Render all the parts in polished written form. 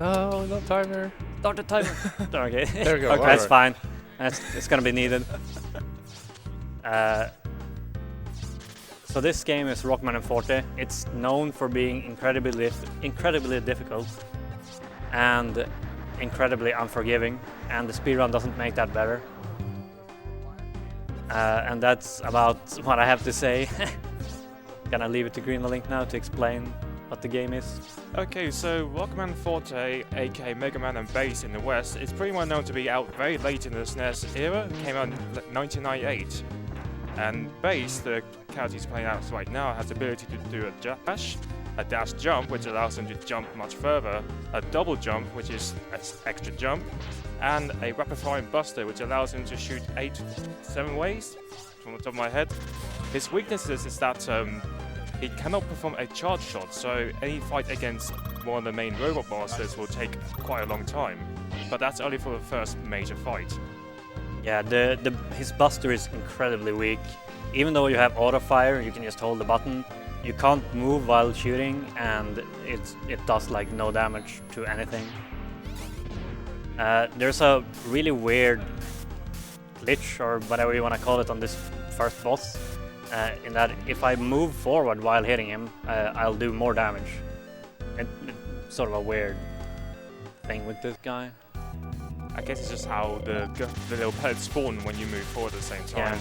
No, no timer. Start the timer. Okay. There we go. Okay, that's fine. It's gonna be needed. So this game is Rockman Forte. It's known for being incredibly difficult and incredibly unforgiving, and the speedrun doesn't make that better. And that's about what I have to say. Gonna leave it to Greenlink now to explain what the game is. Okay, so Rockman Forte, aka Mega Man and Bass in the West, is pretty well known to be out very late in the SNES era. It came out in 1998. And Bass, the character he's playing out right now, has the ability to do a dash jump, which allows him to jump much further, a double jump, which is an extra jump, and a rapid firing buster, which allows him to shoot 7 ways, from the top of my head. His weaknesses is that he cannot perform a charge shot, so any fight against one of the main robot bosses will take quite a long time. But that's only for the first major fight. Yeah, his buster is incredibly weak. Even though you have auto fire, you can just hold the button. You can't move while shooting, and it does like no damage to anything. There's a really weird glitch, or whatever you want to call it, on this first boss. In that if I move forward while hitting him, I'll do more damage. It's sort of a weird thing with this guy. I guess it's just how the little pellets spawn when you move forward at the same time. Yeah.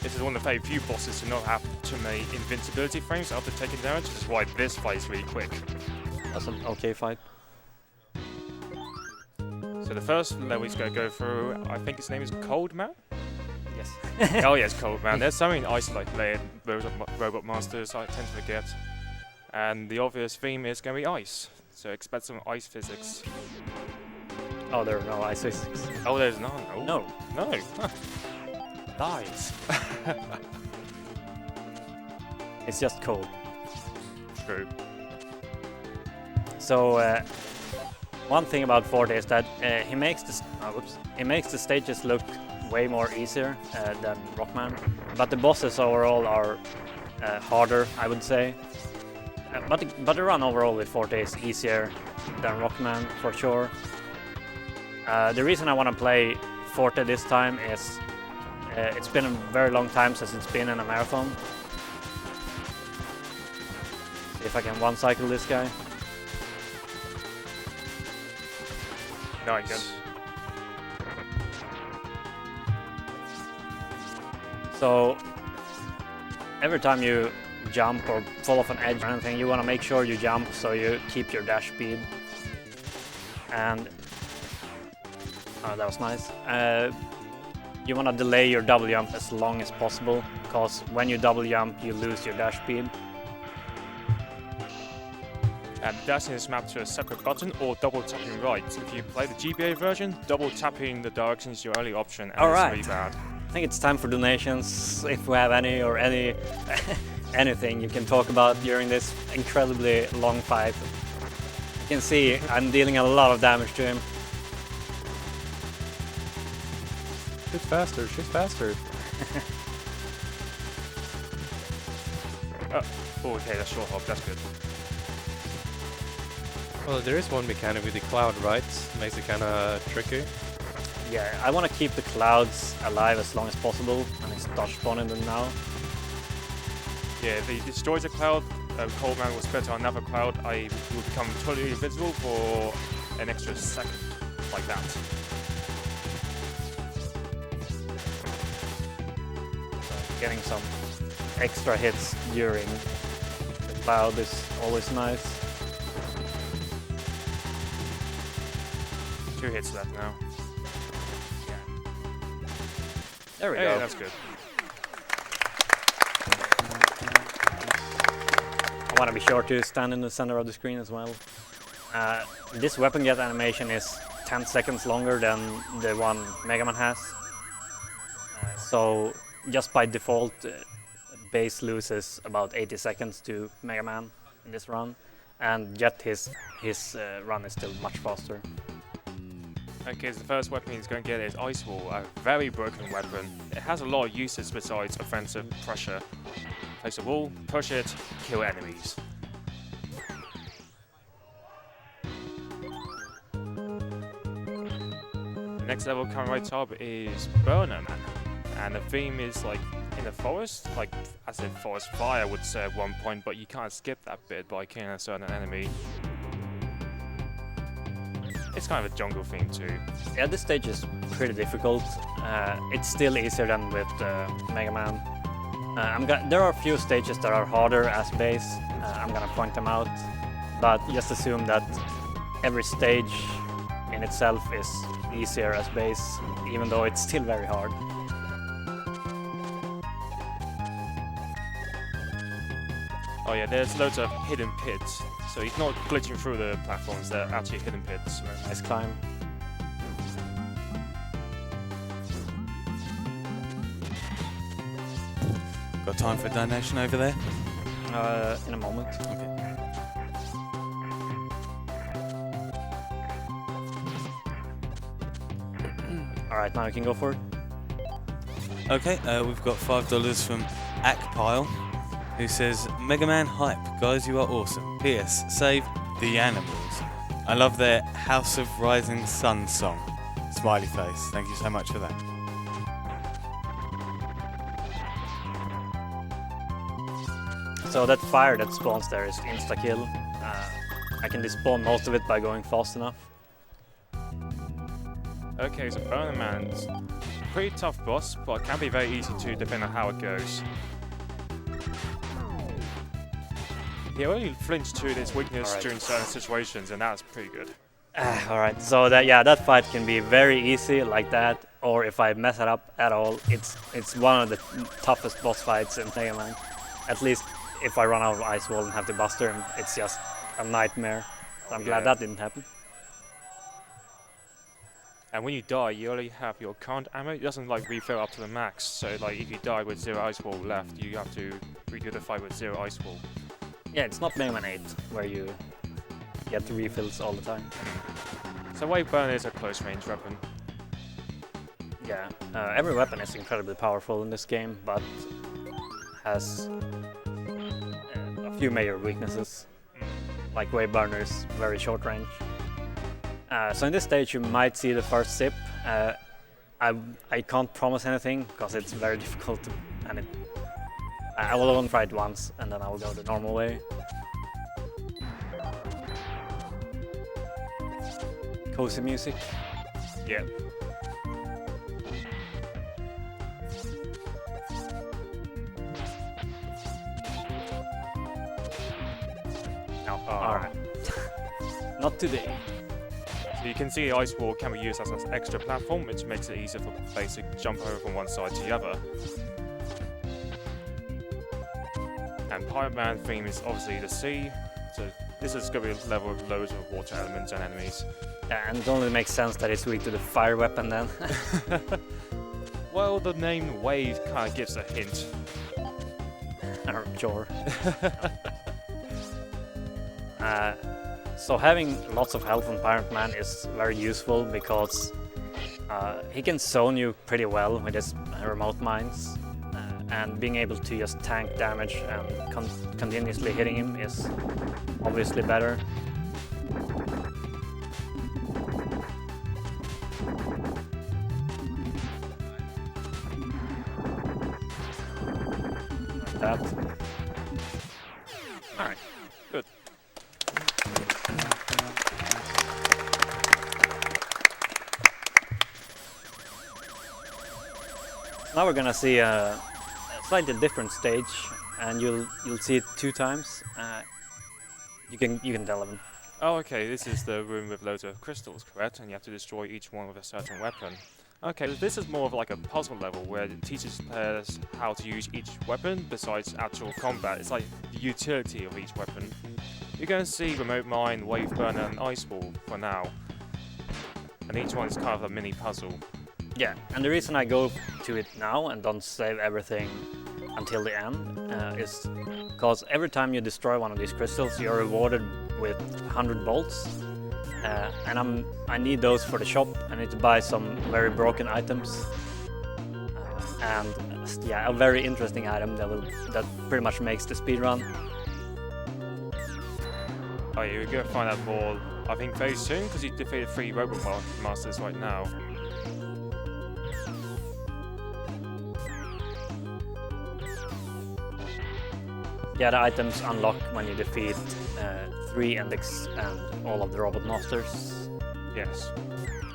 This is one of the very few bosses to not have too many invincibility frames after taking damage, which is why this fight is really quick. That's an okay fight. So the first level he's going to go through, I think his name is Cold Man? Yes. Oh yes, Cold Man. There's so many ice-like robot masters I tend to forget. And the obvious theme is going to be ice. So expect some ice physics. Oh, there are no ice physics. Oh, there's none. Oh. No. No. Lies. It's just cold. True. So one thing about Forte is that he makes the stages look way more easier than Rockman, but the bosses overall are harder, I would say. But the run overall with Forte is easier than Rockman for sure. The reason I want to play Forte this time is it's been a very long time since it's been in a marathon. See if I can one-cycle this guy. Nice. So every time you jump or fall off an edge or anything, you want to make sure you jump so you keep your dash speed. And oh, that was nice. You want to delay your double jump as long as possible, because when you double jump you lose your dash speed. And dashing is mapped to a separate button or double tapping right. If you play the GBA version, double tapping the direction is your only option, and it's really bad. I think it's time for donations, if we have any, or anything you can talk about during this incredibly long fight. You can see I'm dealing a lot of damage to him. Shoot faster, shoot faster. Oh, okay, that's short hop, that's good. Well, there is one mechanic with the cloud, right? Makes it kind of tricky. Yeah, I want to keep the clouds alive as long as possible, and I start spawning them now. Yeah, if he destroys a cloud, Cold Man will spread to another cloud, I will become totally invisible for an extra second, like that. Getting some extra hits during the cloud is always nice. 2 hits left now. There we Hey, go. that's good. I want to be sure to stand in the center of the screen as well. This weapon get animation is 10 seconds longer than the one Mega Man has. So just by default, Bass loses about 80 seconds to Mega Man in this run, and yet his run is still much faster. Okay, so the first weapon he's going to get is Ice Wall, a very broken weapon. It has a lot of uses besides offensive pressure. Place a wall, push it, kill enemies. The next level coming right up is Burner Man, and the theme is like in the forest, like I said forest fire I would say at one point, but you can't skip that bit by killing a certain enemy. It's kind of a jungle theme too. Yeah, this stage is pretty difficult. It's still easier than with Mega Man. There are a few stages that are harder as base. I'm gonna point them out, but just assume that every stage in itself is easier as base, even though it's still very hard. Oh yeah, there's loads of hidden pits, so he's not glitching through the platforms, they're actually hidden pits. Nice climb. Got time for a donation over there? In a moment. Okay. Alright, now you can go for it. Okay, we've got $5 from Akpile, who says, Mega Man hype, guys, you are awesome. P.S. Save the animals. I love their House of Rising Sun song. Smiley face. Thank you so much for that. So that fire that spawns there is insta-kill. I can despawn most of it by going fast enough. Okay, so Burner Man's a pretty tough boss, but it can be very easy to depend on how it goes. He only flinched to this weakness during certain situations, and that's pretty good. Alright, so that fight can be very easy like that, or if I mess it up at all, it's one of the toughest boss fights in Mega Man. At least if I run out of Ice Wall and have to buster him, it's just a nightmare. So I'm glad that didn't happen. And when you die, you only have your current ammo. It doesn't like refill up to the max. So like if you die with 0 ice wall left, you have to redo the fight with 0 ice wall. Yeah, it's not Mega Man 8 where you get the refills all the time. So Wave Burner is a close range weapon. Yeah, every weapon is incredibly powerful in this game, but has a few major weaknesses. Like Wave Burner is very short range. So in this stage you might see the first sip. I can't promise anything because it's very difficult to, and I will only try it once and then I will go the normal way. Cozy music. Yeah. No, alright. Not today. So you can see the ice wall can be used as an extra platform, which makes it easier for players to jump over from one side to the other. And Pirate Man theme is obviously the sea, so this is going to be a level with loads of water elements and enemies. Yeah, and it only makes sense that it's weak to the fire weapon then. Well, the name Wave kind of gives a hint. Sure. So having lots of health on Pirate Man is very useful because he can zone you pretty well with his remote mines, and being able to just tank damage and continuously hitting him is obviously better. Like that. Alright, good. Now we're gonna see a slightly different stage, and you'll see it 2 times. You can tell them. Oh, okay, this is the room with loads of crystals, correct? And you have to destroy each one with a certain weapon. Okay, this is more of like a puzzle level where it teaches players how to use each weapon besides actual combat. It's like the utility of each weapon. You're going to see Remote Mine, Wave Burner and Ice Wall for now. And each one is kind of a mini puzzle. Yeah, and the reason I go to it now and don't save everything until the end is because every time you destroy one of these crystals, you're rewarded with 100 bolts. And I need those for the shop. I need to buy some very broken items. And yeah, a very interesting item that pretty much makes the speedrun. Oh yeah, we're going to find that ball, I think, very soon, because you defeated 3 robot masters right now. Yeah, the items unlock when you defeat 3 Index and all of the Robot Masters. Yes.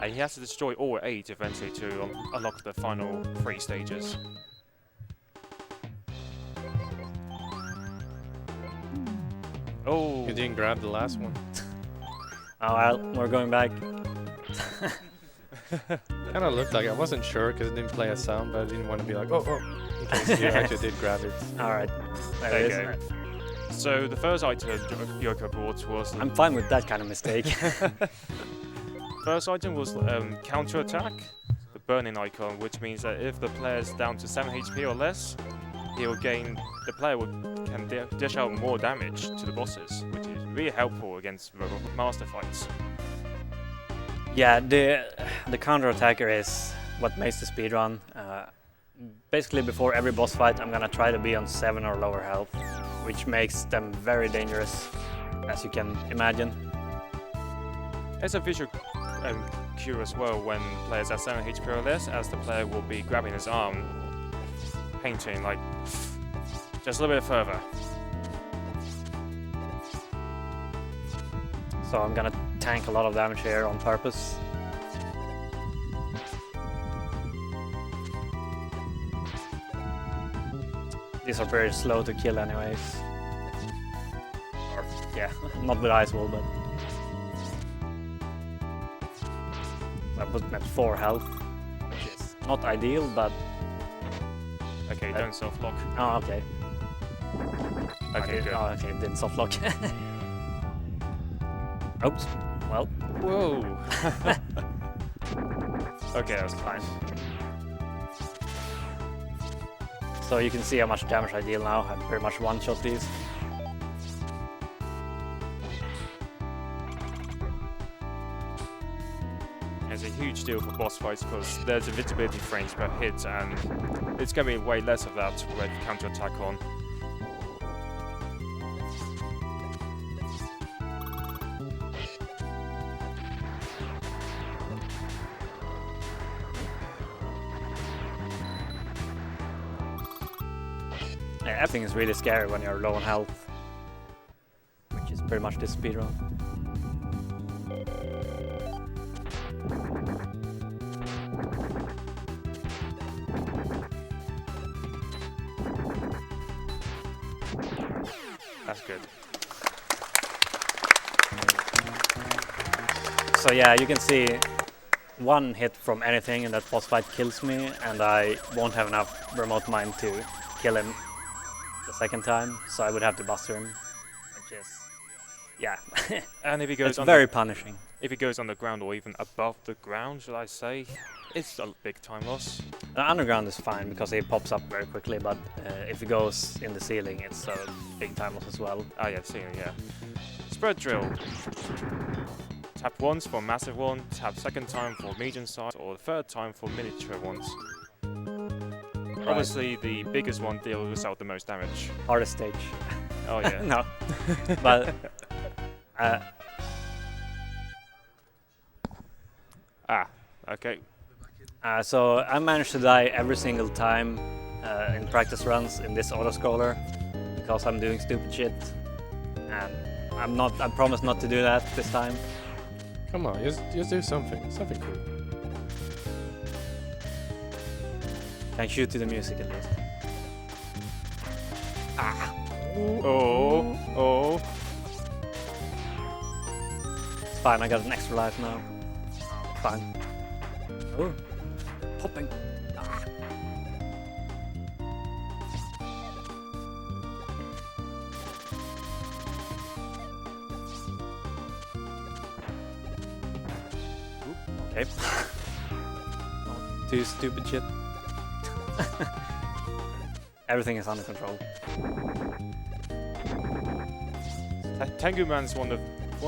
And he has to destroy all 8 eventually to unlock the final 3 stages. Oh! You didn't grab the last one. Oh well, we're going back. Kind of looked like I wasn't sure because it didn't play a sound, but I didn't want to be like, oh, in case you actually did grab it. Alright, there There it you is. go. So the first item Joka brought was I'm fine with that kind of mistake. first item was counter attack, the burning icon, which means that if the player's down to 7 HP or less, the player can dish out more damage to the bosses, which is really helpful against Robot Master fights. Yeah, the counter attacker is what makes the speedrun. Basically, before every boss fight, I'm gonna try to be on 7 or lower health, which makes them very dangerous, as you can imagine. There's a visual cue as well when players are 7 HP or less, as the player will be grabbing his arm, painting like just a little bit further. So I'm gonna tank a lot of damage here on purpose. These are very slow to kill anyways. Or, yeah, not with Ice Wall, but... I put them at 4 health, which is not ideal, but... Okay, don't soft lock. Oh, okay. Okay, good. Oh, okay, didn't soft lock. Oops, well, Whoa! Okay, that's fine. so you can see how much damage I deal now. I pretty much one-shot these. It's a huge deal for boss fights because there's invisibility frames per hit, and it's going to be way less of that with counter attack on. Yeah, everything is really scary when you're low on health, which is pretty much this speedrun. That's good. So yeah, you can see one hit from anything and that boss fight kills me, and I won't have enough remote mind to kill him the second time, so I would have to buster him, which is, yeah, And if he goes it's very punishing. if he goes on the ground or even above the ground, should I say, it's a big time loss. Underground is fine because he pops up very quickly, but if he goes in the ceiling, it's a big time loss as well. Ah, yeah, ceiling, yeah. Spread drill. Tap once for massive one, tap second time for medium size, or the third time for miniature ones. Obviously, the biggest one deals out the most damage. Hardest stage. Oh yeah. No, but Ah, okay. so I managed to die every single time in practice runs in this auto-scroller because I'm doing stupid shit, and I promise not to do that this time. Come on, just do something cool. Can shoot to the music at least. Oh. It's fine, I got an extra life now. Fine. Oh, popping. Okay. Too stupid shit. Everything is under control. Tengu Man's one of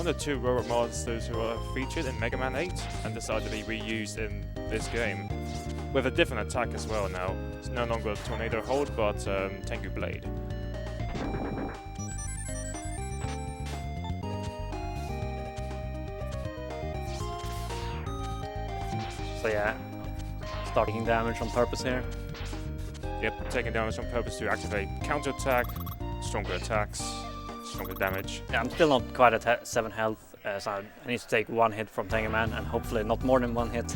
the 2 robot monsters who are featured in Mega Man 8 and decided to be reused in this game, with a different attack as well now. It's no longer Tornado Hold, but Tengu Blade. So yeah, start taking damage on purpose here. Yep, taking damage on purpose to activate counterattack, stronger attacks, stronger damage. Yeah, I'm still not quite at 7 health, so I need to take 1 hit from Mega Man, and hopefully not more than 1 hit.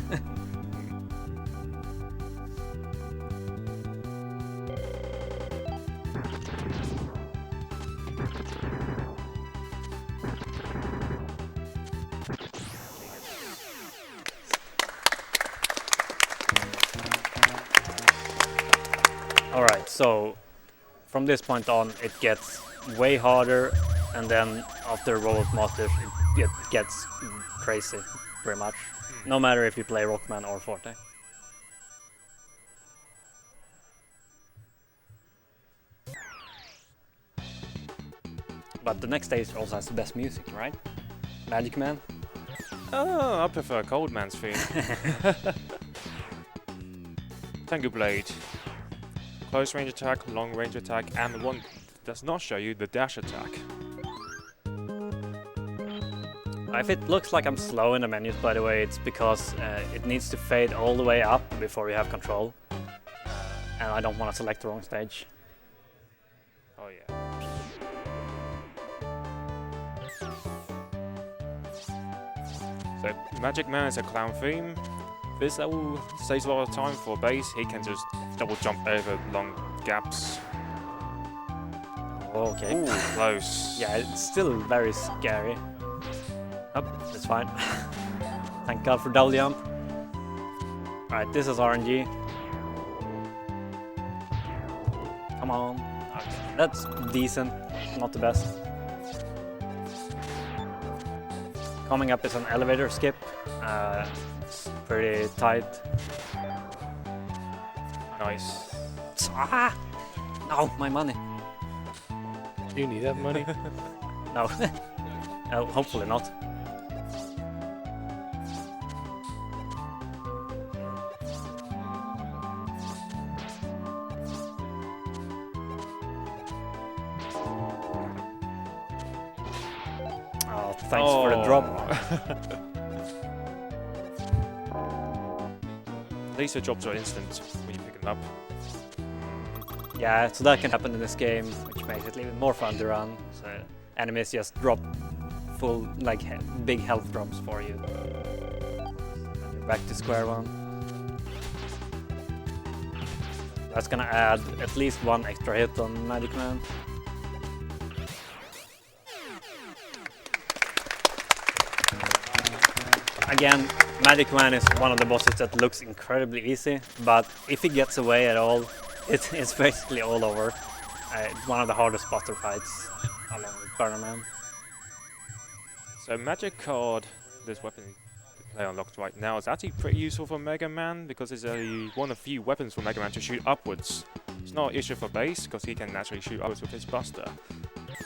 Alright, so from this point on it gets way harder, and then after Robot Masters it gets crazy, pretty much. No matter if you play Rockman or Forte. But the next stage also has the best music, right? Magic Man? Oh, I prefer Cold Man's theme. Tango Blade. Close range attack, long range attack, and the one that does not show you the dash attack. If it looks like I'm slow in the menus, by the way, it's because it needs to fade all the way up before you have control. And I don't want to select the wrong stage. Oh yeah. So Magic Man is a clown theme. This level saves a lot of time for base. He can just double jump over long gaps. Okay. Ooh, close. Yeah, it's still very scary. Oh, that's fine. Thank God for double jump. Alright, this is RNG. Come on. Okay, that's decent, not the best. Coming up is an elevator skip. It's pretty tight. Nice. Ah! No, my money. Do you need that money? No. Hopefully not. Oh, thanks for the drop. At least the drops are instant when you pick them up. Yeah, so that can happen in this game, which makes it even more fun to run. So enemies just drop full, like big health drops for you. And you're back to square one. That's gonna add at least 1 extra hit on Magic Man. Again, Magic Man is one of the bosses that looks incredibly easy, but if he gets away at all, it's basically all over. It's one of the hardest buster fights, along with Burner Man. So Magic Card, this weapon you play unlocked right now, is actually pretty useful for Mega Man because it's one of the few weapons for Mega Man to shoot upwards. It's not an issue for Base because he can naturally shoot upwards with his buster.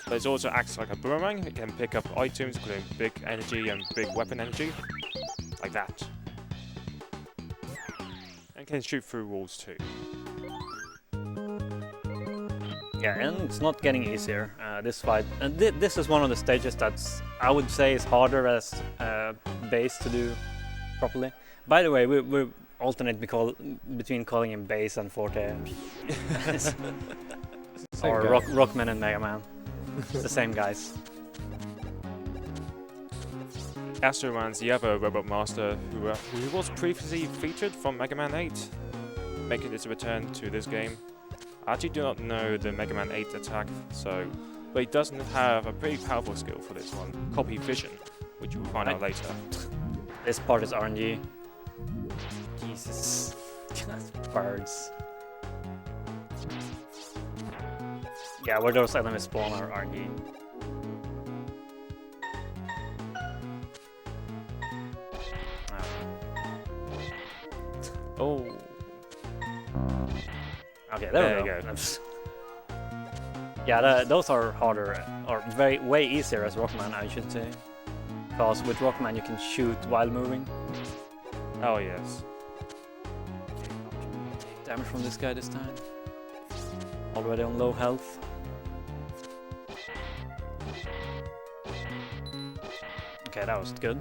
But it also acts like a boomerang. It can pick up items including big energy and big weapon energy, like that. And can shoot through walls too. Yeah, and it's not getting easier, this fight. And this is one of the stages that's, I would say, is harder as Base to do properly. By the way, we alternate between calling him Base and Forte. Or Rockman and Mega Man. It's the same guys. Astro Man's the other Robot Master who was previously featured from Mega Man 8, making its return to this game. I actually do not know the Mega Man 8 attack, but he doesn't have a pretty powerful skill for this one, Copy Vision, which we'll find out later. This part is RNG. Jesus. Birds. Yeah, where those enemies spawn are RNG. Oh. Okay, there we go. Yeah, those are harder, or way easier as Rockman, I should say. Because with Rockman you can shoot while moving. Oh yes. Take damage from this guy this time. Already on low health. Okay, that was good.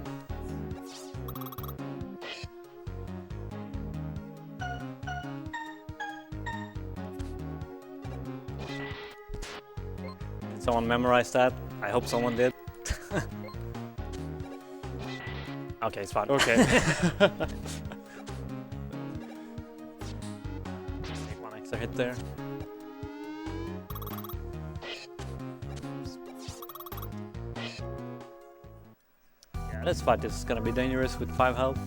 Someone memorized that. I hope someone did. Okay, it's fine. Okay. Take one extra hit there. Yeah, this fight is gonna be dangerous with 5 health.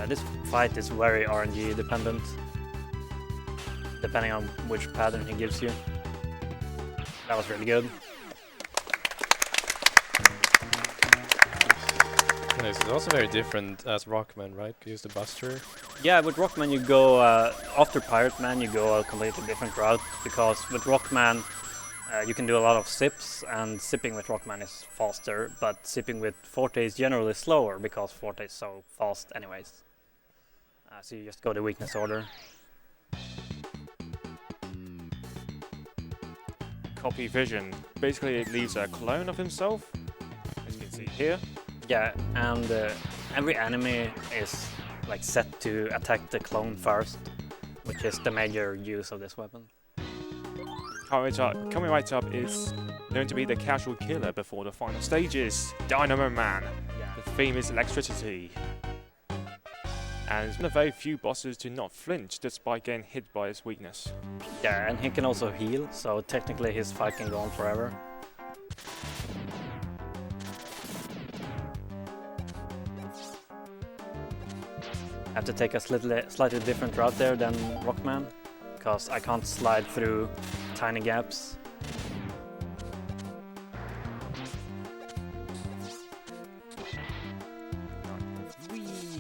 This fight is very RNG dependent, depending on which pattern he gives you. That was really good. Nice. It's also very different as Rockman, right? You use the Buster. Yeah, with Rockman you go, after Pirate Man you go a completely different route, because with Rockman you can do a lot of sips, and sipping with Rockman is faster, but sipping with Forte is generally slower, because Forte is so fast anyways. So you just go the weakness order. Copy vision. Basically, it leaves a clone of himself, as you can see here. Yeah, and every enemy is like set to attack the clone first, which is the major use of this weapon. Coming right up is known to be the casual killer before the final stages, Dynamo Man. Yeah. The theme is electricity. And he's one of very few bosses to not flinch despite getting hit by his weakness. Yeah, and he can also heal, so technically his fight can go on forever. I have to take a slightly different route there than Rockman, because I can't slide through tiny gaps.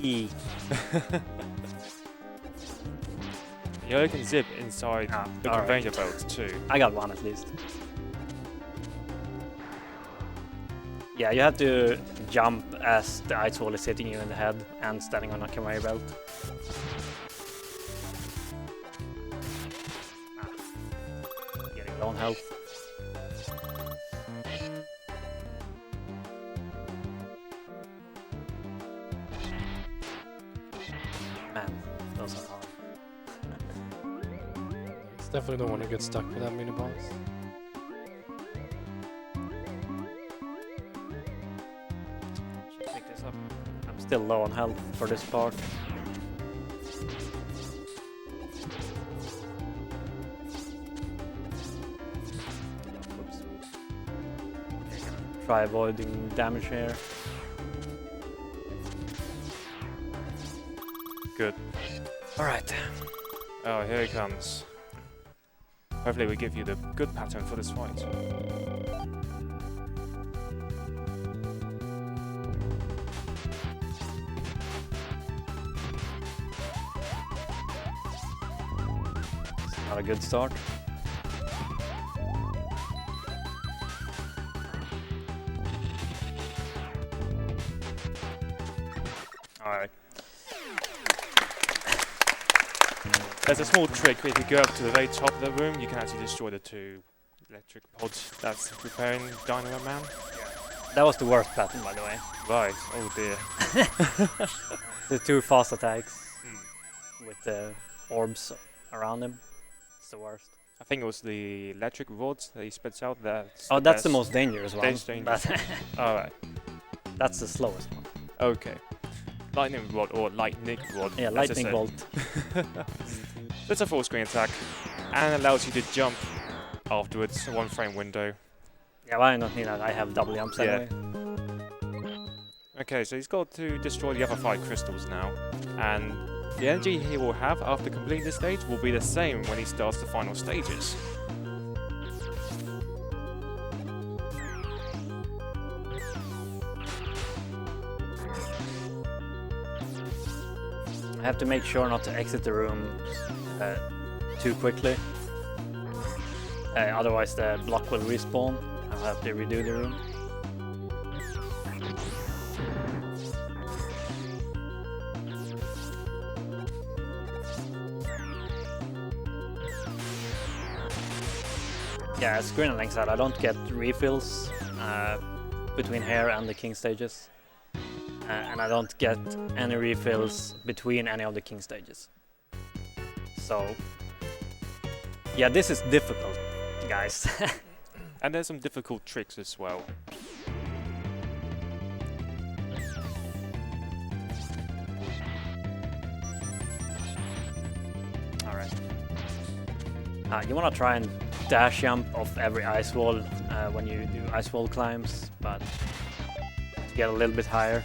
Whee! You can zip inside the alright. conveyor belt too. I got one at least. Yeah, you have to jump as the ice wall is hitting you in the head and standing on a conveyor belt. Getting low on health. Man, those are hard. It's definitely don't want to get stuck with that mini boss. Should pick this up. I'm still low on health for this part. Oops. Okay, gonna try avoiding damage here. Good. Alright. Oh, here he comes. Hopefully we give you the good pattern for this fight. Not a good start. Alright. There's a small trick. If you go up to the very top of the room, you can actually destroy the 2 electric pods that's repairing Dynamo Man. That was the worst pattern, by the way. Right. Oh dear. The 2 fast attacks with the orbs around him. It's the worst. I think it was the electric rods that he spits out. That's Oh, that's the most dangerous one. That's dangerous. Alright. That's the slowest one. Okay. Lightning rod or lightning rod. Yeah, as I lightning said. bolt. It's a full screen attack and allows you to jump afterwards, 1 frame window. Yeah, well, I don't need that. I have double jumps Yeah. anyway. Okay, so he's got to destroy the other 5 crystals now, and the energy he will have after completing this stage will be the same when he starts the final stages. I have to make sure not to exit the room too quickly. Otherwise the block will respawn. I'll have to redo the room. Yeah, as Green and Lynx said, I don't get refills between here and the King stages. and I don't get any refills between any of the king stages. So, yeah, this is difficult, guys. And there's some difficult tricks as well. Alright. You wanna try and dash jump off every ice wall when you do ice wall climbs, but to get a little bit higher.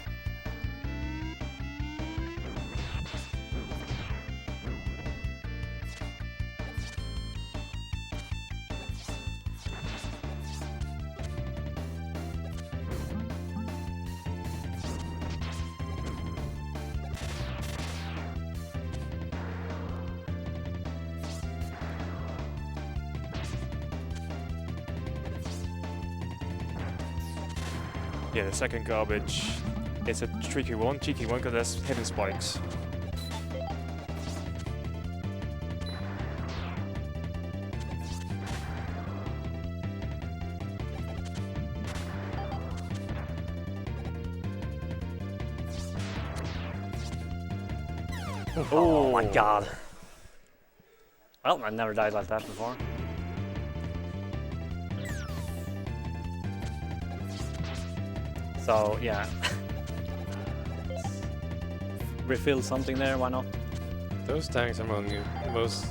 Yeah, the second garbage is a cheeky one, because there's hidden spikes. Oh my god. Well, I never died like that before. So, yeah. Refill something there, why not? Those tanks are among the most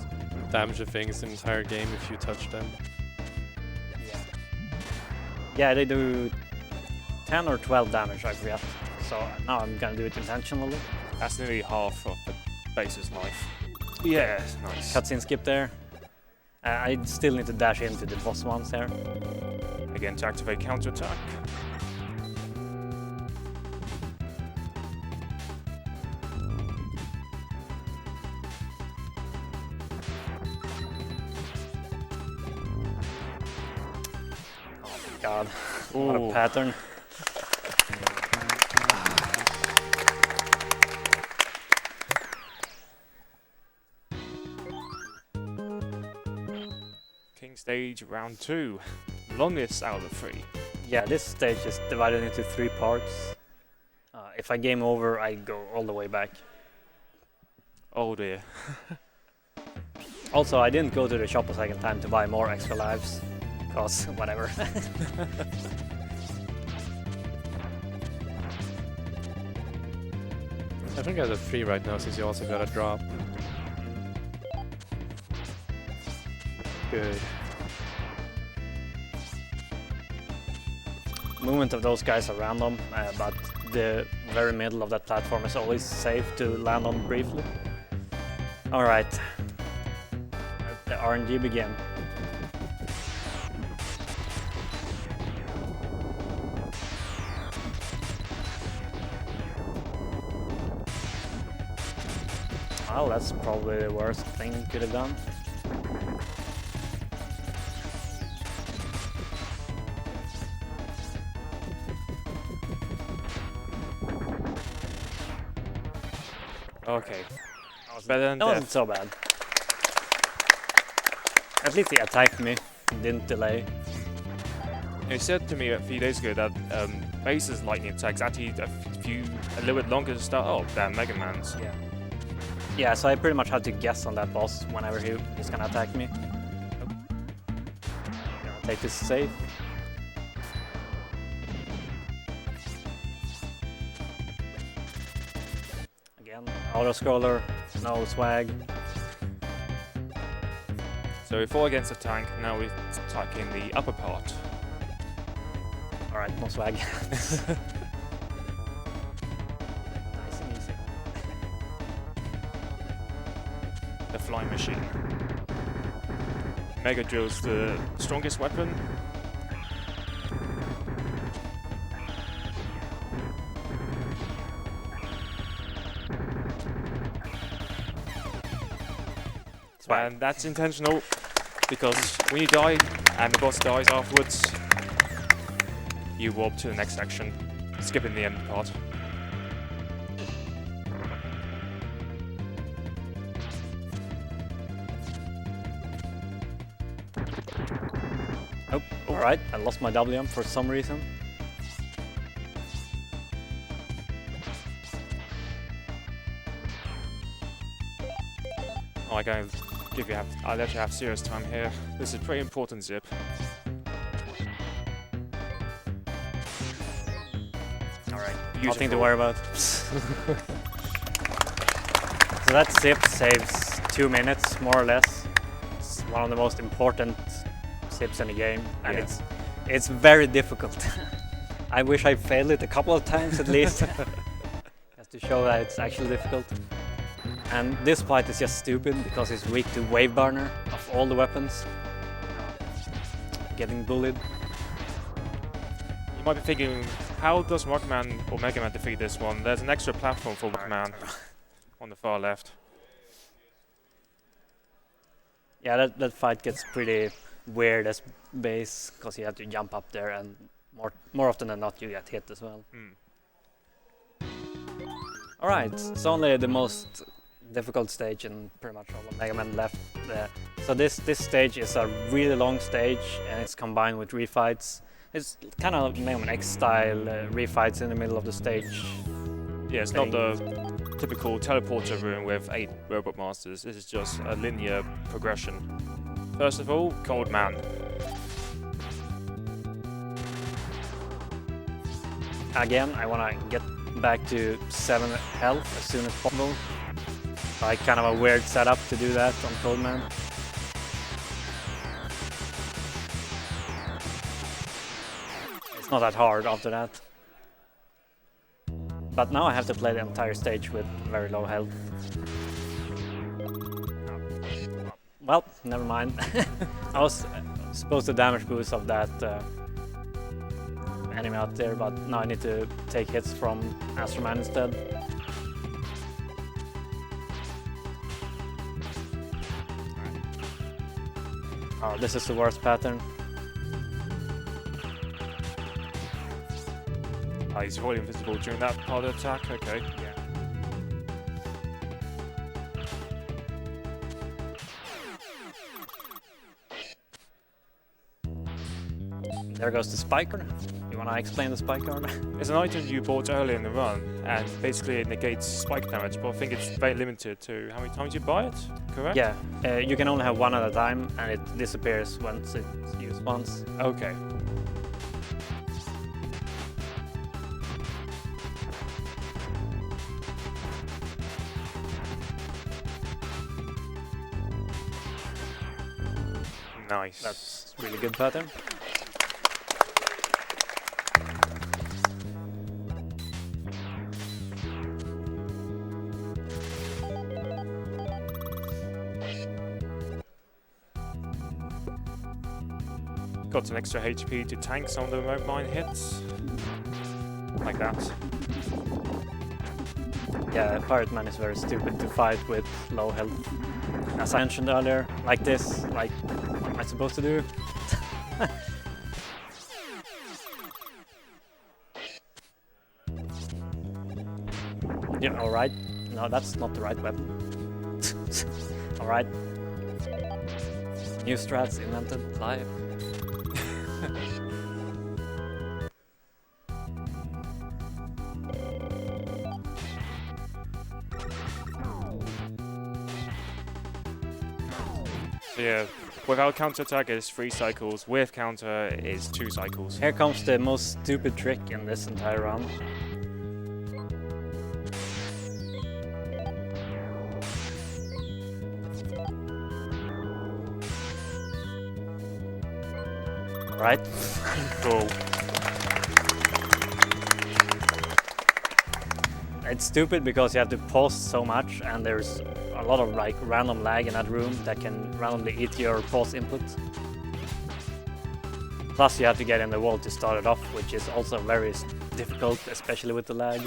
damaging things in the entire game if you touch them. Yeah, they do 10 or 12 damage, I forget. So now I'm gonna do it intentionally. That's nearly half of the base's life. Yeah, nice. Cutscene skip there. I still need to dash into the boss ones there. Again, to activate counterattack. God, what a pattern. King stage round 2. Longest out of the 3. Yeah, this stage is divided into 3 parts. If I game over, I go all the way back. Oh dear. Also, I didn't go to the shop a second time to buy more extra lives. Cause whatever. I think I have a 3 right now since you also got a drop. Good. Movement of those guys are random, but the very middle of that platform is always safe to land on briefly. Alright. Let the RNG begin. Well, that's probably the worst thing you could have done. Okay. Better than That wasn't death. so bad. At least he attacked me, didn't delay. He said to me a few days ago that Base's lightning attacks actually a little bit longer to start off than Mega Man's. Yeah. Yeah, so I pretty much had to guess on that boss whenever he's gonna attack me. Gonna take this safe. Again, auto scroller, no swag. So we fought against the tank, now we're attacking the upper part. Alright, no swag. Nice and easy. The flying machine. Mega Drill's the strongest weapon. Swag. And that's intentional, because when you die and the boss dies afterwards, you warp to the next section, skipping the end part. Oh, alright, I lost my WM for some reason. Oh, I'm going to give you. I'll let you have serious time here. This is pretty important zip. All right, Beautiful. nothing to worry about. So that zip saves 2 minutes, more or less. It's one of the most important zips in the game, and Yeah. it's very difficult. I wish I failed it a couple of times at least, just to show that it's actually difficult. And this fight is just stupid because it's weak to wave burner of all the weapons. Getting bullied. You might be thinking, how does Rockman or Mega Man defeat this one? There's an extra platform for Rockman on the far left. Yeah, that fight gets pretty weird as base because you have to jump up there, and more often than not you get hit as well. Alright, it's only the most difficult stage and pretty much all of Mega Man left. So this stage is a really long stage, and it's combined with refights. It's kind of Mega Man X style refights in the middle of the stage. Yeah, it's not the typical teleporter room with 8 robot masters. This is just a linear progression. First of all, Cold Man. Again, I want to get back to 7 health as soon as possible. Like kind of a weird setup to do that on Cold Man. It's not that hard after that. But now I have to play the entire stage with very low health. Well, never mind. I was supposed to damage boost of that enemy out there, but now I need to take hits from Astro Man instead. Oh, this is the worst pattern. Oh, he's really invisible during that part of the attack. Okay. Yeah. There goes the spiker. You wanna explain the spiker? It's an item you bought early in the run, and basically it negates spike damage, but I think it's very limited to how many times you buy it, correct? Yeah, you can only have one at a time, and it disappears once it's used once. Okay. Nice. That's really good pattern. Got some extra HP to tank some of the remote mine hits. Like that. Yeah, Pirate Man is very stupid to fight with low health. As I mentioned earlier, like this, like, what am I supposed to do? Yeah, alright. No, that's not the right weapon. Alright. New strats invented live. So yeah, without counter attack is 3 cycles, with counter is 2 cycles. Here comes the most stupid trick in this entire round. Right? Cool. It's stupid because you have to pause so much, and there's a lot of like random lag in that room that can randomly eat your pause input. Plus you have to get in the wall to start it off, which is also very difficult, especially with the lag.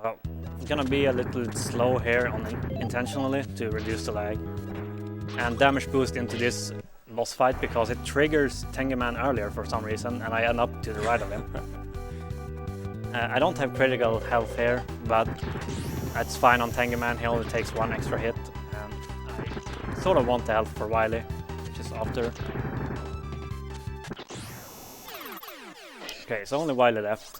I'm gonna be a little slow here intentionally to reduce the lag. And damage boost into this boss fight because it triggers Tenguman earlier for some reason, and I end up to the right of him. I don't have critical health here, but that's fine on Tenguman. He only takes 1 extra hit, and I sort of want the health for Wily, which is after. Okay, so only Wily left.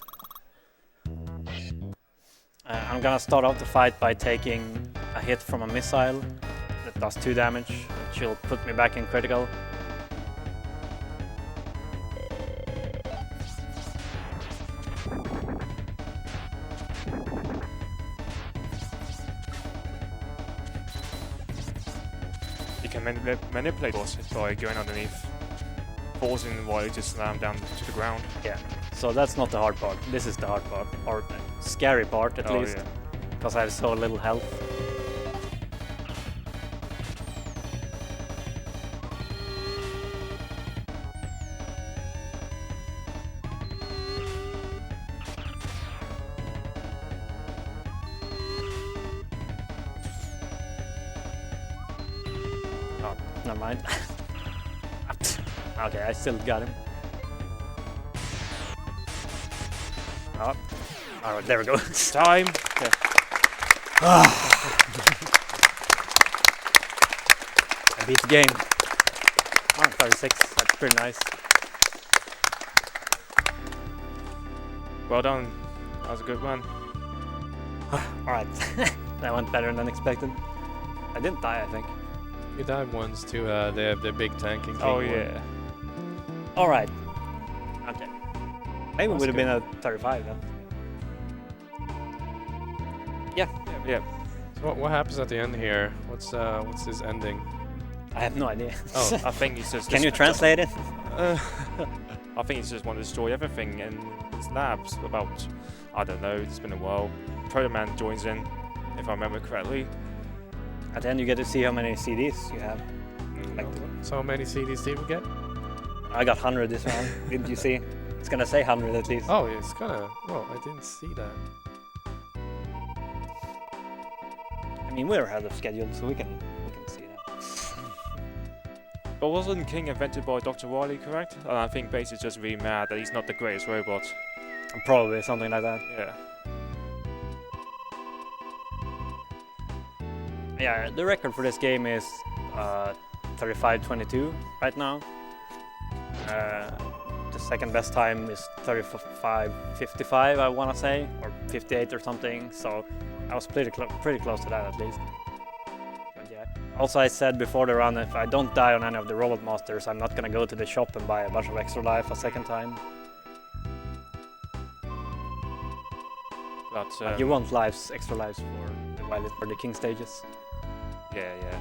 I'm gonna start off the fight by taking a hit from a missile that does 2 damage, which will put me back in critical. You can manipulate bosses by going underneath, forcing Wily to slam down to the ground. Yeah, so that's not the hard part. This is the hard part, or the scary part at least, because I have so little health. Oh, never mind. Okay, I still got him. Oh, alright, there we go. Time! I beat the game. Oh, 36, that's pretty nice. Well done. That was a good one. Alright, that went better than expected. I didn't die, I think. You died once to the big tanking king. Oh one. yeah. Alright. Okay. Maybe it That's would have good. been a 35 then. Yeah. So what happens at the end here? What's this ending? I have no idea. Oh, I think it's just. Can you translate it? I think it's just want to destroy everything in its labs. About, I don't know. It's been a while. Proto Man joins in, if I remember correctly. At the end you get to see how many CDs you have. Like, So how many CDs did we get? I got 100 this round. Didn't you see? It's gonna say 100 at least. Oh, it's kinda. Well, I didn't see that. I mean, we're ahead of schedule, so we can see that. But wasn't King invented by Dr. Wily, correct? And I think Base is just really mad that he's not the greatest robot. Probably something like that. Yeah. Yeah, the record for this game is 35-22 right now. The second best time is 35-55, I want to say, or 58 or something. So I was pretty close to that at least. But yeah. Also, I said before the run, if I don't die on any of the robot masters, I'm not gonna go to the shop and buy a bunch of extra life a second time. But You want lives, extra lives for the king stages. yeah.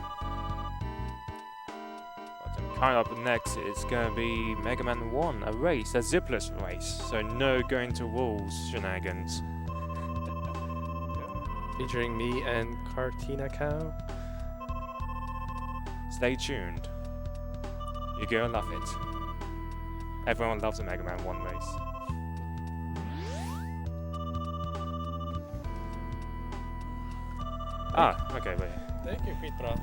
But coming up next is going to be Mega Man 1, a race, a zipless race. So no going to walls shenanigans. Featuring me and Cartina Cow. Stay tuned. You're going to love it. Everyone loves a Mega Man 1 race. Ah, okay, wait. Thank you, skitbra.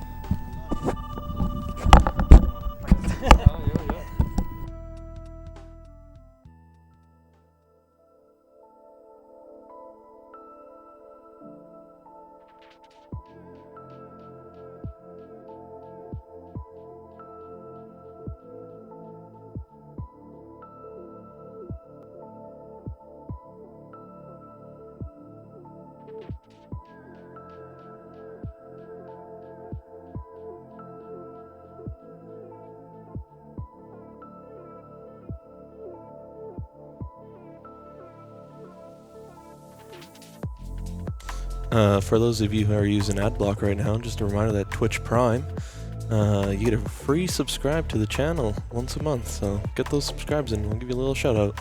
For those of you who are using AdBlock right now, just a reminder that Twitch Prime, you get a free subscribe to the channel once a month. So get those subscribes and we'll give you a little shout out.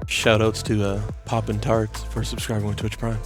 Shoutouts to Poppin' Tarts for subscribing with Twitch Prime.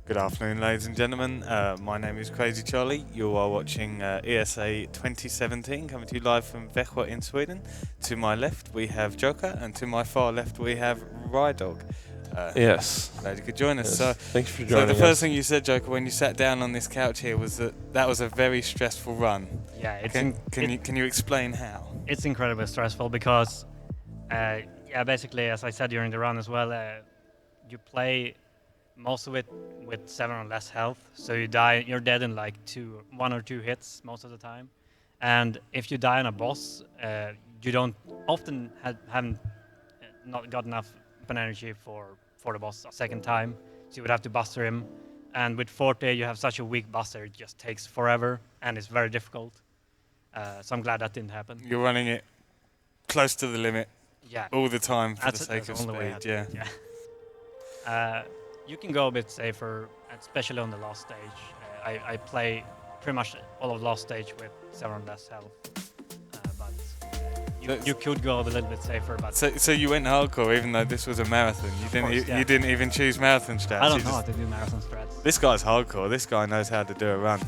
Good afternoon, ladies and gentlemen. My name is Crazy Charlie. You are watching ESA 2017, coming to you live from Växjö in Sweden. To my left, we have Joka, and to my far left, we have Rydog. Yes. Glad you could join us. Yes. So, Thanks for joining the us. first thing you said, Joka, when you sat down on this couch here, was that was a very stressful run. Yeah, Can you explain how? it's incredibly stressful because, yeah, basically, as I said during the run as well, you play most of it with 7 or less health, so you're dead in like 1 or 2 hits most of the time. And if you die on a boss, you don't often haven't not got enough energy for the boss a second time, so you would have to buster him. And with Forte, you have such a weak buster, it just takes forever and it's very difficult. So I'm glad that didn't happen. You're running it close to the limit Yeah, all the time for the that's sake of the only way. speed. Yeah. Yeah. You can go a bit safer, especially on the last stage. I play pretty much all of the last stage with 7 or less health, but you could go a little bit safer. But So you went hardcore, even though this was a marathon. You didn't even choose marathon strats. I don't you know how just- to do marathon strats. This guy's hardcore. This guy knows how to do a run.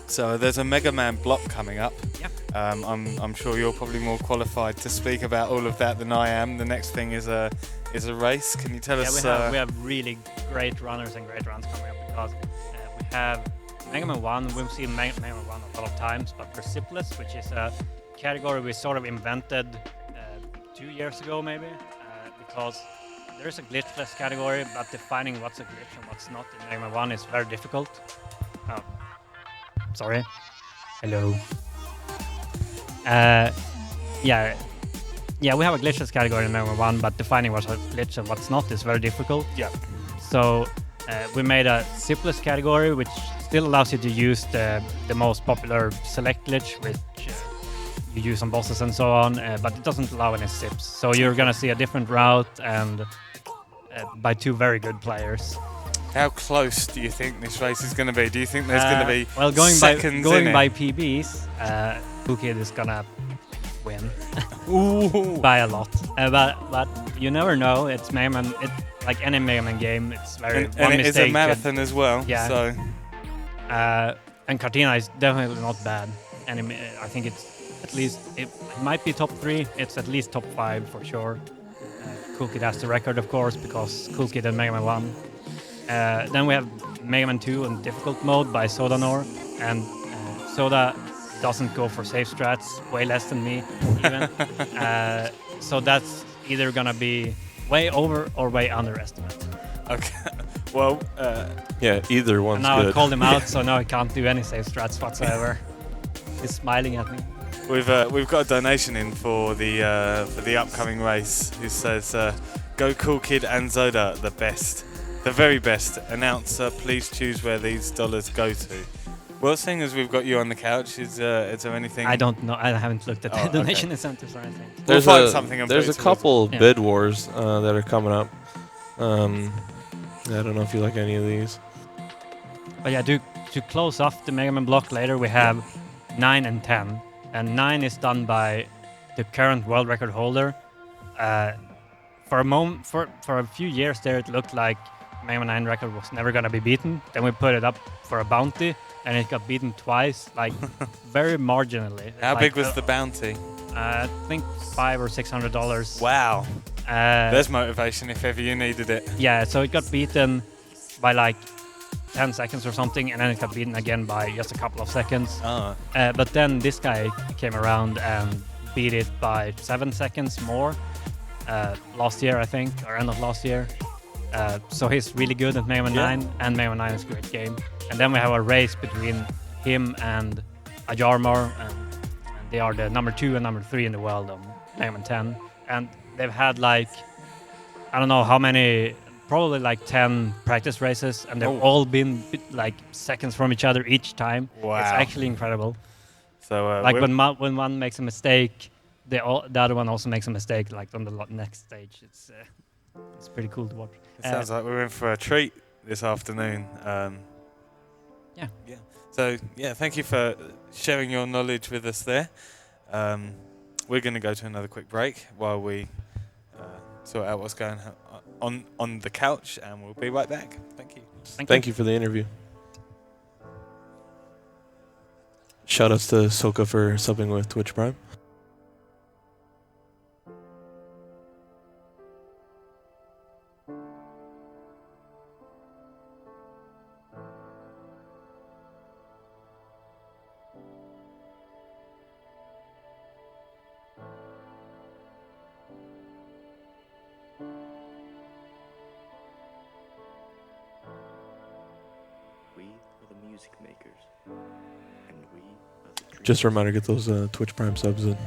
So there's a Mega Man block coming up. Yep. I'm sure you're probably more qualified to speak about all of that than I am. The next thing is a race. Can you tell us? We have really great runners and great runs coming up because we have Mega Man 1. We've seen Mega Man 1 a lot of times, but for Zipless, which is a category we sort of invented 2 years ago maybe, because there's a glitchless category, but defining what's a glitch and what's not in Mega Man 1 is very difficult. Oh, sorry. Hello. Yeah, we have a glitchless category in Mega Man 1, but defining what's a glitch and what's not is very difficult. Yeah. So we made a Zipless category, which still allows you to use the most popular select glitch, which you use on bosses and so on, but it doesn't allow any zips. So you're gonna see a different route and by 2 very good players. How close do you think this race is going to be? Do you think there's going to be well, going seconds by in by it? PBs, Kukid is gonna win Ooh. by a lot. But you never know. It's Mega Man. It's like any Mega Man game. It's very And it is a mistake marathon as well. Yeah. So and Cartina is definitely not bad. And I think it's at least it might be top 3. It's at least top 5 for sure. Cool Kid has the record, of course, because Cool Kid and Mega Man 1. Then we have Mega Man 2 on difficult mode by Sodanor, and Soda doesn't go for safe strats, way less than me even. So that's either gonna be way over or way underestimate. okay. Well, Yeah, either one's Now good. I called him out, so now I can't do any safe strats whatsoever. He's smiling at me. we've got a donation in for the upcoming race. Who says, "Go Cool Kid and Zoda, the best, the very best. Announcer, please choose where these dollars go to." Well, seeing as we've got you on the couch, is there anything? I don't know. I haven't looked at Oh, the okay. donation incentives or anything. We'll find something and There's put a it towards- couple Yeah. bid wars that are coming up. I don't know if you like any of these. But yeah, to close off the Mega Man block later, we have 9 and 10. And 9 is done by the current world record holder. For a few years there, it looked like Mega Man 9 record was never gonna be beaten. Then we put it up for a bounty, and it got beaten twice, like very marginally. How Like, big was the bounty? I think $500 or $600. Wow. Uh, There's motivation if ever you needed it. yeah, so it got beaten by like 10 seconds or something, and then it got beaten again by just a couple of seconds. Oh. But then this guy came around and beat it by 7 seconds more last year, I think, or end of last year. So he's really good at Mega Man Yeah. 9, and Mega Man 9 is a great game. And then we have a race between him and Ajarmar, and they are the number 2 and number 3 in the world on Mega Man 10. And they've had like, I don't know how many, probably like 10 practice races, and they've Oh. all been like seconds from each other each time. Wow. It's actually incredible. So Like we're- when one makes a mistake, the other one also makes a mistake. Like on the next stage, it's pretty cool to watch. it sounds like we're in for a treat this afternoon. Yeah. Yeah. So yeah, thank you for sharing your knowledge with us there. We're going to go to another quick break while we sort out what's going on the couch, and we'll be right back. Thank you. Thank you for the interview. Shoutouts to Soka for subbing with Twitch Prime. We are the music makers, and we are the dreamers. Just a reminder, get those Twitch Prime subs in.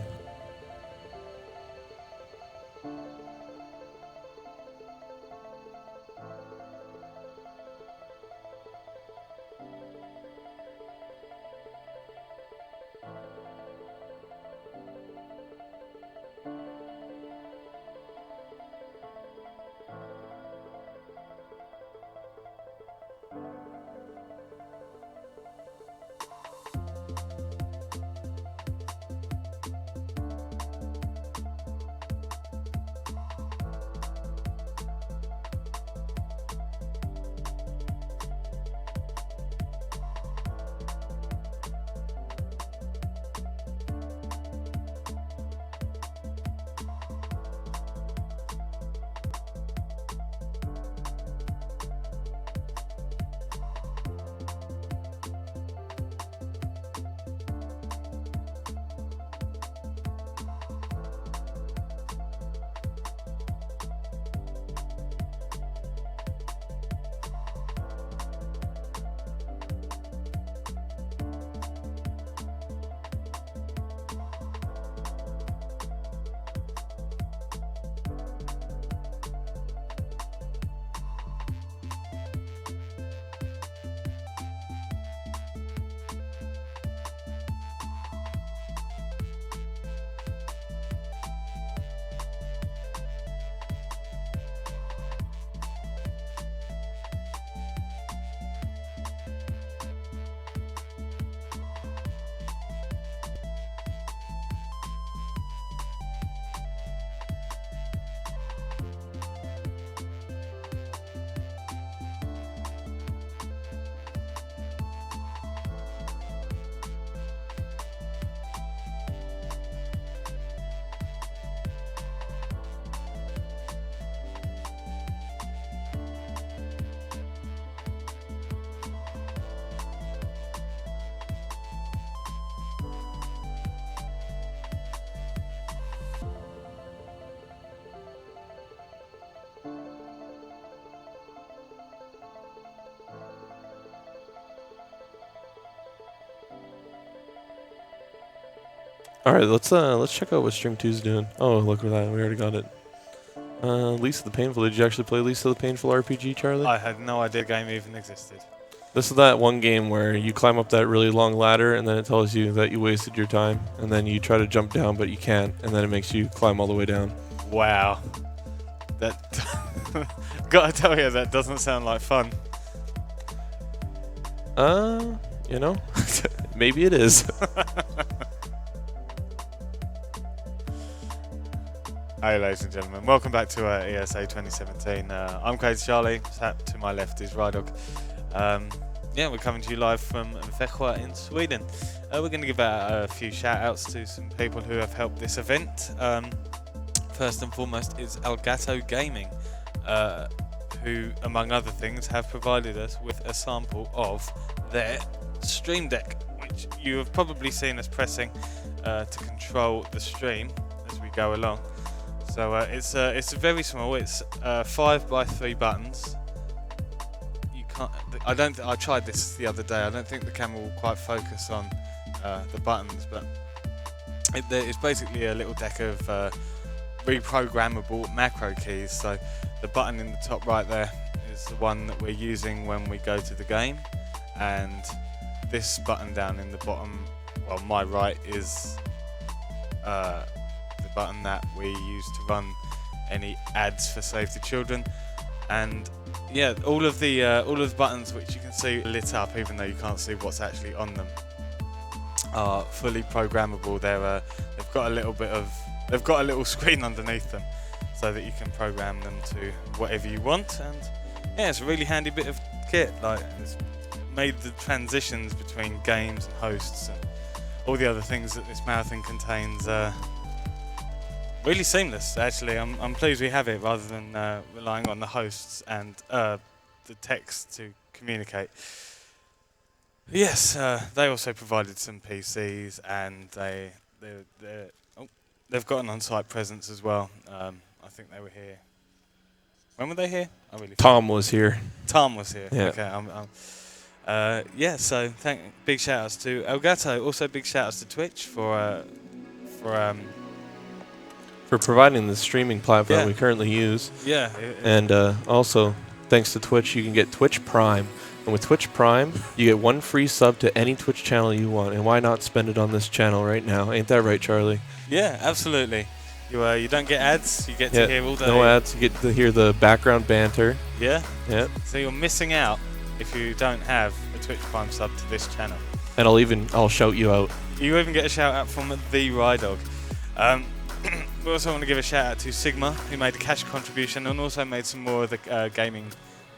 All right, let's check out what Stream 2's doing. Oh, look at that. We already got it. Lisa the Painful. Did you actually play Lisa the Painful RPG, Charlie? I had no idea the game even existed. This is that one game where you climb up that really long ladder and then it tells you that you wasted your time, and then you try to jump down but you can't, and then it makes you climb all the way down. Wow. That gotta tell you, that doesn't sound like fun. You know, maybe it is. Hey ladies and gentlemen, welcome back to ESA 2017. I'm Crazy Charlie, sat to my left is Rydog. Yeah, we're coming to you live from Växjö in Sweden. We're going to give out a few shout outs to some people who have helped this event. First and foremost is Elgato Gaming, who among other things have provided us with a sample of their Stream Deck, which you have probably seen us pressing to control the stream as we go along. So it's very small. It's 5 by 3 buttons. You can't. I tried this the other day. I don't think the camera will quite focus on the buttons, but it's basically a little deck of reprogrammable macro keys. So the button in the top right there is the one that we're using when we go to the game, and this button down in the bottom, well, my right, is the button that we use to run any ads for Save the Children. And yeah, all of the buttons which you can see lit up, even though you can't see what's actually on them, are fully programmable. They've got a little screen underneath them, so that you can program them to whatever you want. And yeah, it's a really handy bit of kit. Like, it's made the transitions between games and hosts and all the other things that this marathon contains really seamless. Actually, I'm pleased we have it rather than relying on the hosts and the text to communicate. Yes, they also provided some PCs, and they've got an on-site presence as well. I think they were here. When were they here? Tom was here. Tom was here. Yeah. Okay. Yeah. So big shout outs to Elgato. Also big shout outs to Twitch for providing the streaming platform we currently use. Yeah. And also, thanks to Twitch, you can get Twitch Prime. And with Twitch Prime, you get 1 free sub to any Twitch channel you want. And why not spend it on this channel right now? Ain't that right, Charlie? Yeah, absolutely. You don't get ads. You get to hear all day. No ads. You get to hear the background banter. Yeah. Yeah. So you're missing out if you don't have a Twitch Prime sub to this channel. And I'll shout you out. You even get a shout out from the Rydog. We also want to give a shout out to Sigma, who made a cash contribution and also made some more of the gaming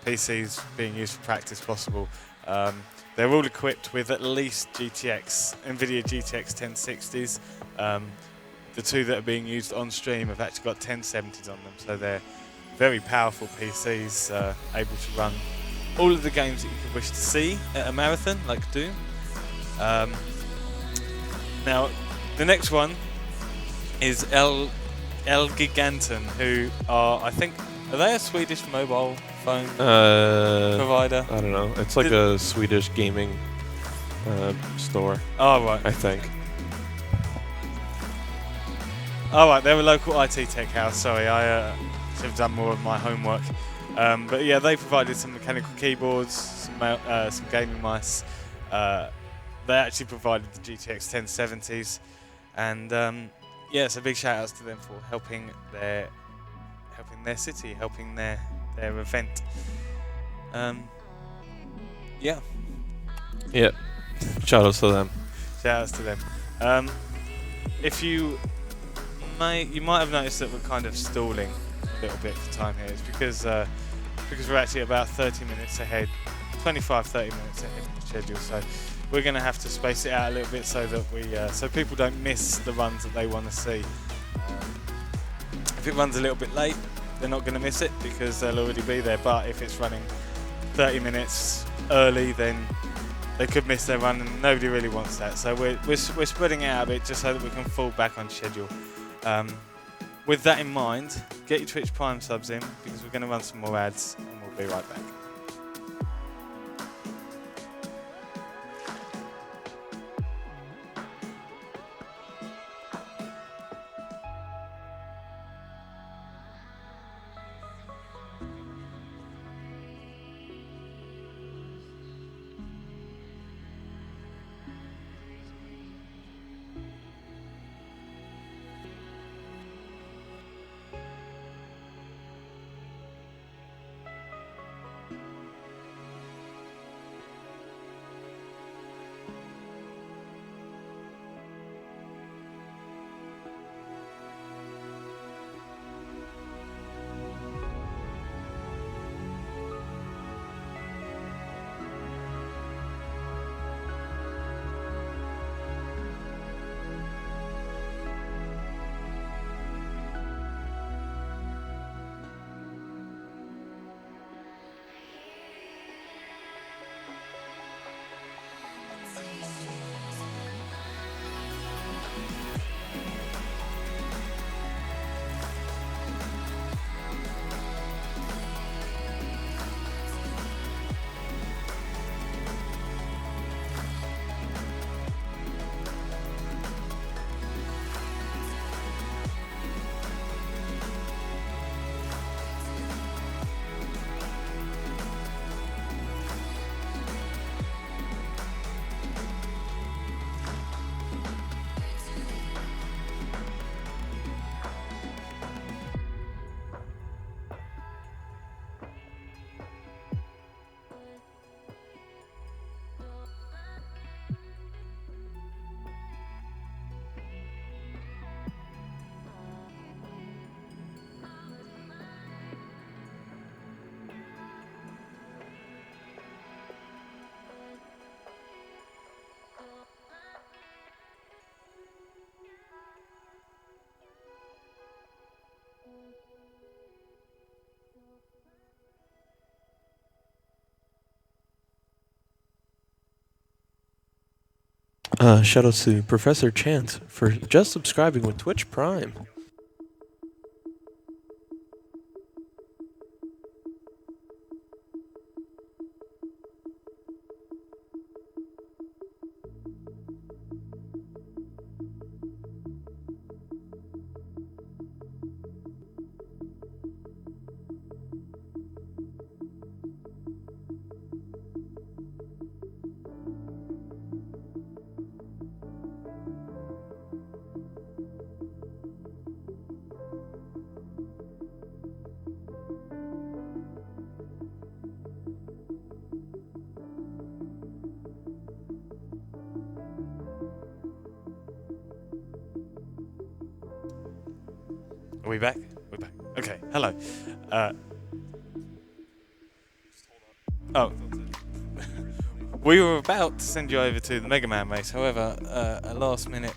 PCs being used for practice possible. They're all equipped with at least NVIDIA GTX 1060s. The 2 that are being used on stream have actually got 1070s on them, so they're very powerful PCs, able to run all of the games that you could wish to see at a marathon, like Doom. Now, the next one is El Giganten, who are they a Swedish mobile phone provider? I don't know. It's like a Swedish gaming store. Oh, right. I think. Oh, right. They're a local IT tech house. Sorry, I should have done more of my homework. But yeah, they provided some mechanical keyboards, some gaming mice. They actually provided the GTX 1070s, and yeah, so big shout outs to them for helping their city, helping their event. Yeah. Yeah. Shout outs to them. Shout outs to them. If you might have noticed that we're kind of stalling a little bit for time here. It's because we're actually about 30 minutes ahead, 25-30 minutes ahead of the schedule. So we're going to have to space it out a little bit so that so people don't miss the runs that they want to see. If it runs a little bit late, they're not going to miss it because they'll already be there. But if it's running 30 minutes early, then they could miss their run, and nobody really wants that. So we're spreading it out a bit just so that we can fall back on schedule. With that in mind, get your Twitch Prime subs in because we're going to run some more ads, and we'll be right back. Shout out to Professor Chance for just subscribing with Twitch Prime. Are we back? We're back. Okay, hello. Oh. We were about to send you over to the Mega Man race, however, a last minute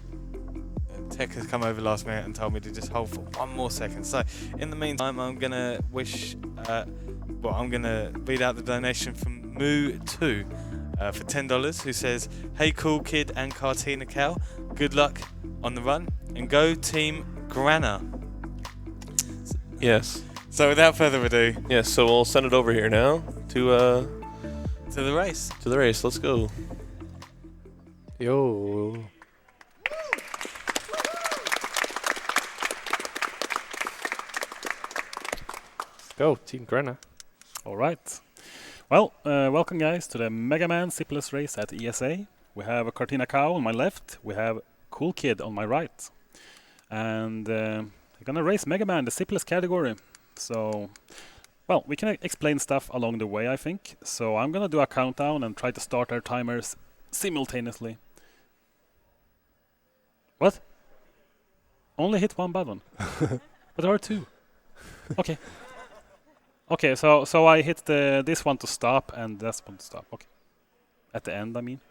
tech has come over last minute and told me to just hold for 1 more second. So, in the meantime, I'm gonna wish, I'm gonna read out the donation from Moo2 for $10, who says, "Hey, cool kid and Cartina Cow, good luck on the run, and go Team Grana." Yes. So, without further ado, Yes, so we'll send it over here now to to the race. the race. Let's go. Yo. Let's go, Team Grenna. All right. Well, welcome guys to the Mega Man Zipless race at ESA. We have a Cartina Cow on my left. We have Cool Kid on my right. And we're gonna race Mega Man, the Zipless category. So, well, we can explain stuff along the way, I think. So I'm gonna do a countdown and try to start our timers simultaneously. What? Only hit one button. But there are two. Okay. Okay, so I hit this one to stop and this one to stop. Okay. At the end, I mean.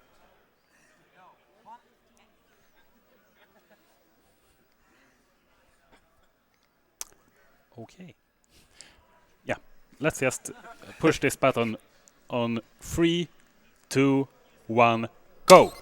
Okay. Yeah. Let's just push this button on 3, 2, 1, go!